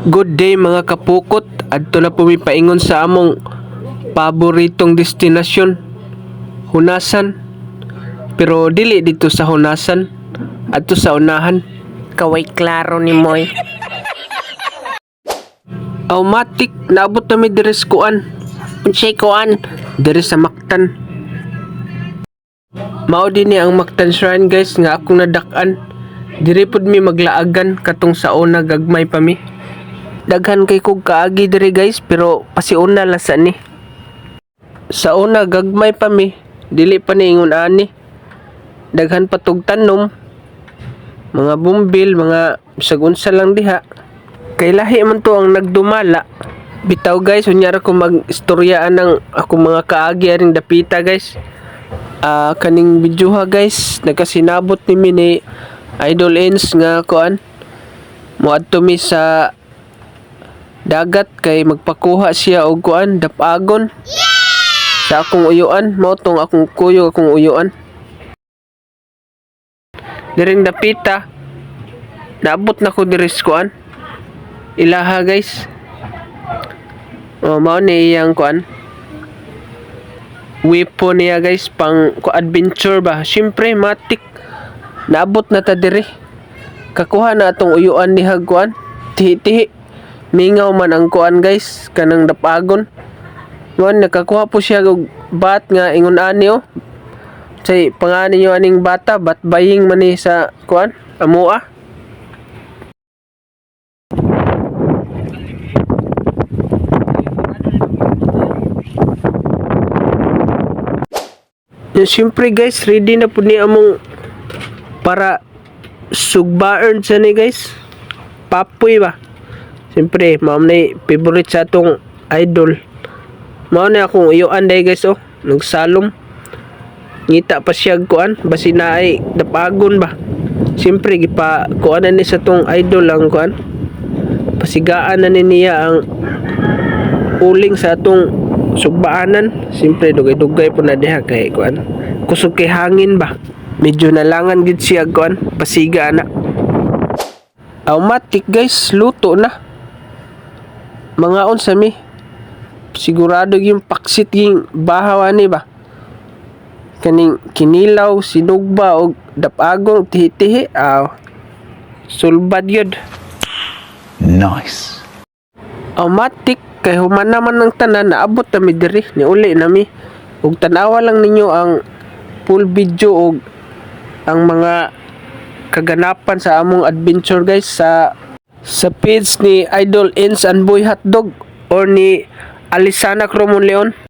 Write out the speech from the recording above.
Good day mga kapukot. Adto na pumipaingon sa among paboritong destinasyon, Hunasan. Pero dili dito sa Hunasan, adto sa unahan. Kaway klaro ni Moy. Automatic naabot na mi diri sa kuan. Unsay kuan? Diri sa Mactan. Mao din ni ang Mactan Shrine guys nga akong nadak-an. Diri pud mi maglaagan katong sa una gagmay pa mi. Daghan kay kog kaagi diri guys pero pasiuna la sa ni. Sa una gagmay pa mi, dili pa ni ingon ani. Daghan pa tog tanom, mga bumbil, mga sagunsa lang diha. Kay lahi man to ang nagdumala. Bitaw guys, unyara ko mag-istoryaan ng ako mga kaagi aring dapita guys. Kaning videoha guys, nagkasinabot ni mi ni Idol Ins nga kuan. Moadto mi sa dagat kay magpakuha siya og kuan dapagon. Sa akong uyuan, mao tong akong kuyo akong uyuan. Diring dapita, naabot na ko diri sa kuan. Ilaha guys. Mao ni iyang kuan. Weapon niya guys pang adventure ba. Syempre matik. Naabot na ta diri. Kakuha na atong uyuan ni hagkuan. Tihi-tihi. Mingaw man ang kuan guys kanang dapagon. Kuan nakakuha po siya og bat nga ingon ani oh. Say pangani niyo aning bata bat baying man ni sa kuan amoa. Siyempre guys, ready na po ni among para sugbaern sa ni guys. Papoy ba? Siyempre, mao na favorite sa atong idol. Mao na akong uyuan day guys oh. Nagsalom. Ngita pa siya kuan, basi na ay dapagon ba. Siyempre gipa kuan na ni sa tong idol ang kuan. Pasigaan na ni niya ang uling sa atong sugbaanan. Siyempre dugay-dugay po na diha kay kuan. Kusog kay hangin ba. Medyo nalangan gid siya kuan, pasiga na. Automatic guys, luto na. Mga unsa mi. Sigurado yung paksit yung bahaw ani ba. Kaning kinilaw, sinugba o dapagong tihi-tihi. Sulbad yun. Nice. Automatic kay human naman ng tanan naabot na mi diri ni uli na mi. Ug tanawa lang ninyo ang full video og ang mga kaganapan sa among adventure guys sa page ni Idol Ins and Boy Hotdog or ni Alisana Cromon Leon.